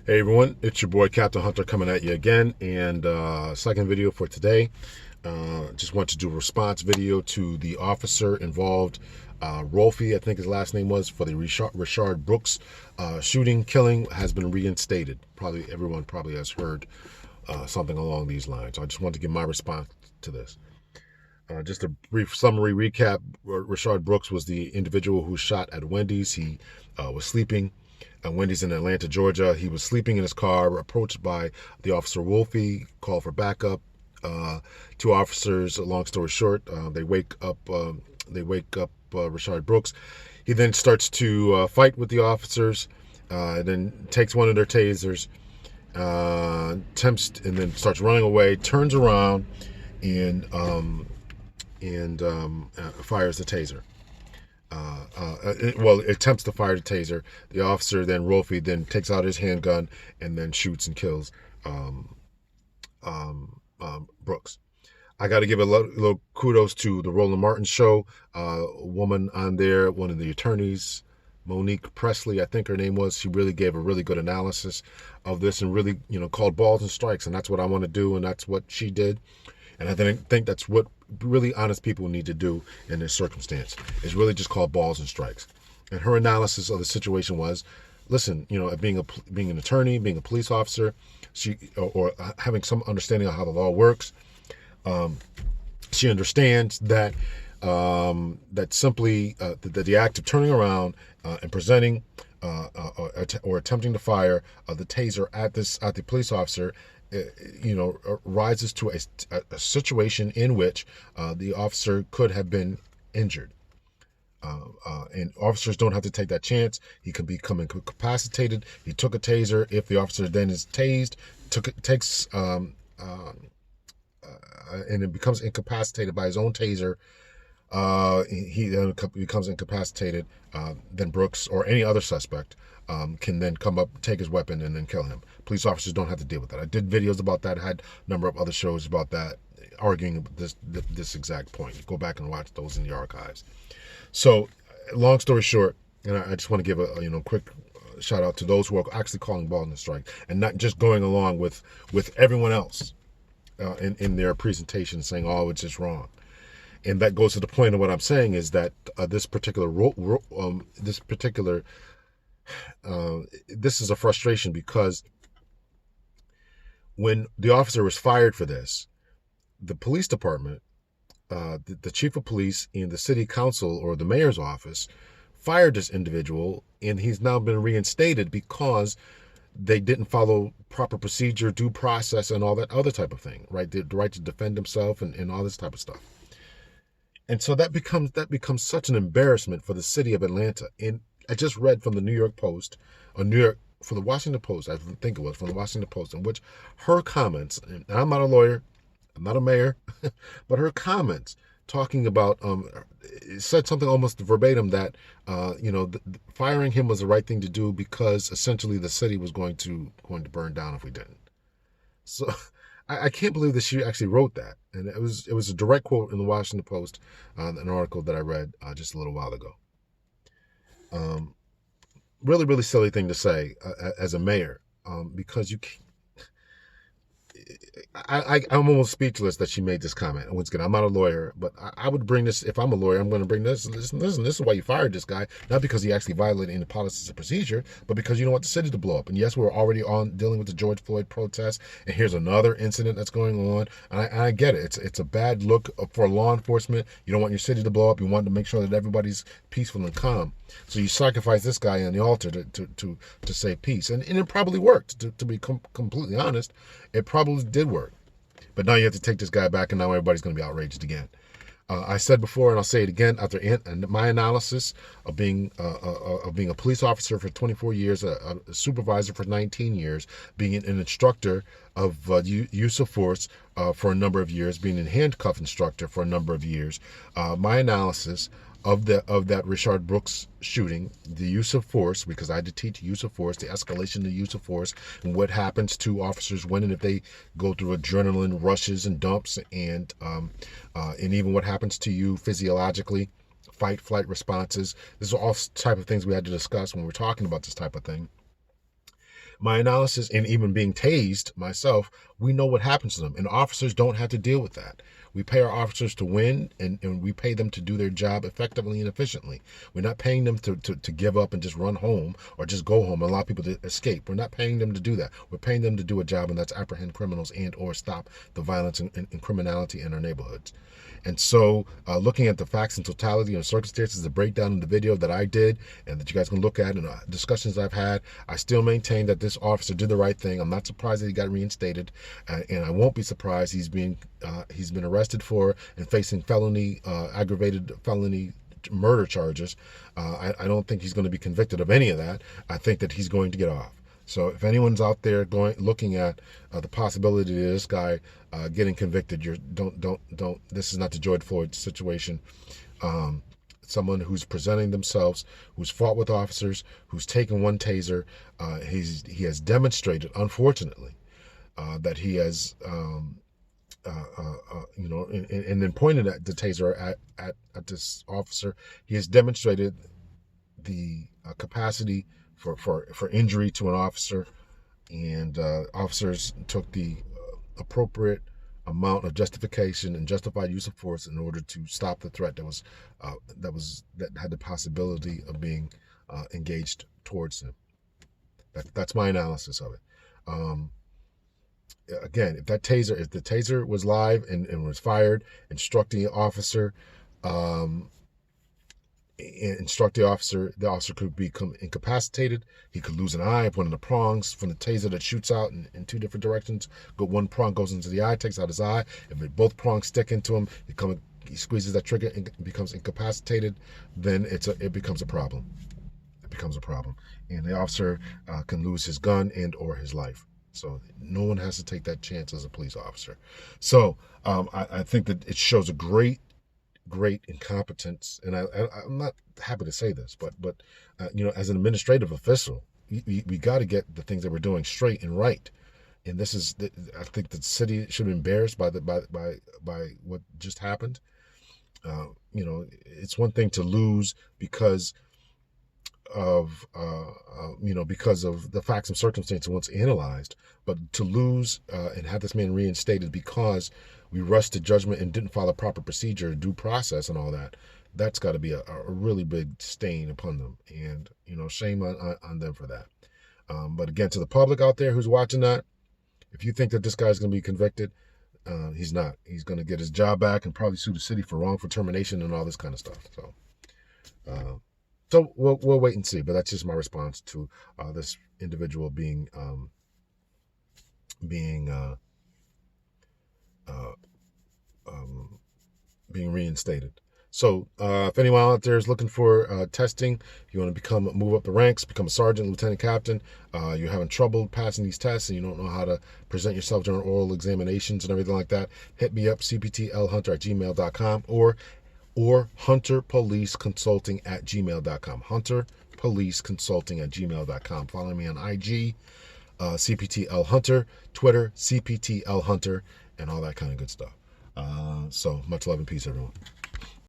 Hey everyone, it's your boy Captain Hunter coming at you again, and second video for today. Just want to do a response video to the officer involved, Rolfie, I think his last name was, for the Rayshard Brooks shooting, killing, has been reinstated. Probably everyone probably has heard something along these lines. So I just want to give my response to this. Just a brief summary recap. Rayshard Brooks was the individual who shot at Wendys. He was sleeping at Wendys in Atlanta, Georgia. He was sleeping in his car, approached by the officer Wolfie, called for backup. Two officers, long story short, they wake up Rayshard Brooks. He then starts to fight with the officers, then takes one of their tasers, attempts, and then starts running away, turns around, and fires the taser. Well, attempts to fire the taser. The officer, then Rolfie, then takes out his handgun and then shoots and kills Brooks. I got to give a little kudos to the Roland Martin show. Woman on there, one of the attorneys, Monique Presley, I think her name was. She really gave a really good analysis of this and really, called balls and strikes. And that's what I want to do, and that's what she did. And I think that's what really honest people need to do in this circumstance, is really just call balls and strikes. And her analysis of the situation was, listen, being an attorney, being a police officer, or having some understanding of how the law works, she understands that simply the act of turning around and presenting or attempting to fire the taser at the police officer, rises to a situation in which the officer could have been injured. And officers don't have to take that chance. He can become incapacitated. He took a taser. If the officer then is tased, and it becomes incapacitated by his own taser, he then becomes incapacitated. Then Brooks or any other suspect can then come up, take his weapon, and then kill him. Police officers don't have to deal with that. I did videos about that. I had a number of other shows about that, arguing this exact point. Go back and watch those in the archives. So, long story short, and I just want to give a quick shout out to those who are actually calling balls and strike and not just going along with everyone else in their presentation saying, oh, it's just wrong. And that goes to the point of what I'm saying, is that this is a frustration, because when the officer was fired for this, the police department, the chief of police in the city council or the mayor's office fired this individual, and he's now been reinstated because they didn't follow proper procedure, due process, and all that other type of thing, right? The right to defend himself and all this type of stuff. And so that becomes such an embarrassment for the city of Atlanta. And I just read from the New York Post, or for the Washington Post, I think it was from the Washington Post, in which her comments, and I'm not a lawyer, I'm not a mayor, but her comments talking about, said something almost verbatim that, firing him was the right thing to do because essentially the city was going to burn down if we didn't. So I can't believe that she actually wrote that. And it was a direct quote in the Washington Post, an article that I read just a little while ago. Really, really silly thing to say as a mayor, because you can't. I'm almost speechless that she made this comment. Once again, I'm not a lawyer, but I would bring this, if I'm a lawyer, I'm going to bring this. Listen, this is why you fired this guy, not because he actually violated any policies or procedure, but because you don't want the city to blow up. And yes, we're already dealing with the George Floyd protests, and here's another incident that's going on. And I get it. It's a bad look for law enforcement. You don't want your city to blow up. You want to make sure that everybody's peaceful and calm. So you sacrifice this guy on the altar to save peace. And it probably worked, to be completely honest. It probably did work. But now you have to take this guy back, and now everybody's going to be outraged again. I said before, and I'll say it again, after my analysis of being a police officer for 24 years, a supervisor for 19 years, being an instructor of use of force for a number of years, being a handcuff instructor for a number of years, my analysis of that Rayshard Brooks shooting, the use of force, because I had to teach use of force, the escalation of the use of force, and what happens to officers when and if they go through adrenaline rushes and dumps, and even what happens to you physiologically, fight, flight responses. This is all type of things we had to discuss when we're talking about this type of thing. My analysis, and even being tased myself, we know what happens to them, and officers don't have to deal with that. We pay our officers to win, and we pay them to do their job effectively and efficiently. We're not paying them to give up and just run home or just go home and allow people to escape. We're not paying them to do that. We're paying them to do a job, and that's apprehend criminals and or stop the violence and criminality in our neighborhoods. And so looking at the facts and totality and circumstances, the breakdown in the video that I did and that you guys can look at, and discussions I've had, I still maintain that this officer did the right thing. I'm not surprised that he got reinstated, and I won't be surprised he's been arrested for and facing aggravated felony murder charges. I don't think he's going to be convicted of any of that. I think that he's going to get off. So if anyone's out there looking at the possibility of this guy getting convicted, don't. This is not the George Floyd situation. Someone who's presenting themselves, who's fought with officers, who's taken one taser, he has demonstrated, unfortunately, that he has, and then pointed at the taser at this officer. He has demonstrated the capacity for injury to an officer, and officers took the appropriate amount of justification and justified use of force in order to stop the threat that had the possibility of being engaged towards him. That's my analysis of it. Again, if the taser was live and was fired and struck the officer, the officer could become incapacitated. He could lose an eye if one of the prongs from the taser that shoots out in two different directions. One prong goes into the eye, takes out his eye. If both prongs stick into him, he squeezes that trigger and becomes incapacitated. Then it becomes a problem. It becomes a problem, and the officer can lose his gun and or his life. So no one has to take that chance as a police officer. So I think that it shows a great incompetence, and I'm not happy to say this, but as an administrative official, we got to get the things that we're doing straight and right. And this is, I think the city should be embarrassed by what just happened. It's one thing to lose because of the facts and circumstances once analyzed, but to lose and have this man reinstated because we rushed to judgment and didn't follow proper procedure, due process, and all that. That's got to be a really big stain upon them, and shame on them for that. But again, to the public out there who's watching that, if you think that this guy's going to be convicted, he's not. He's going to get his job back and probably sue the city for wrongful termination and all this kind of stuff. So we'll wait and see. But that's just my response to this individual being reinstated. So if anyone out there is looking for testing, if you want to move up the ranks, become a sergeant, lieutenant, captain, you're having trouble passing these tests and you don't know how to present yourself during oral examinations and everything like that, hit me up, cptlhunter@gmail.com or hunterpoliceconsulting@gmail.com. hunterpoliceconsulting@gmail.com. Follow me on IG, cptlhunter, Twitter, cptlhunter, and all that kind of good stuff. So much love and peace, everyone.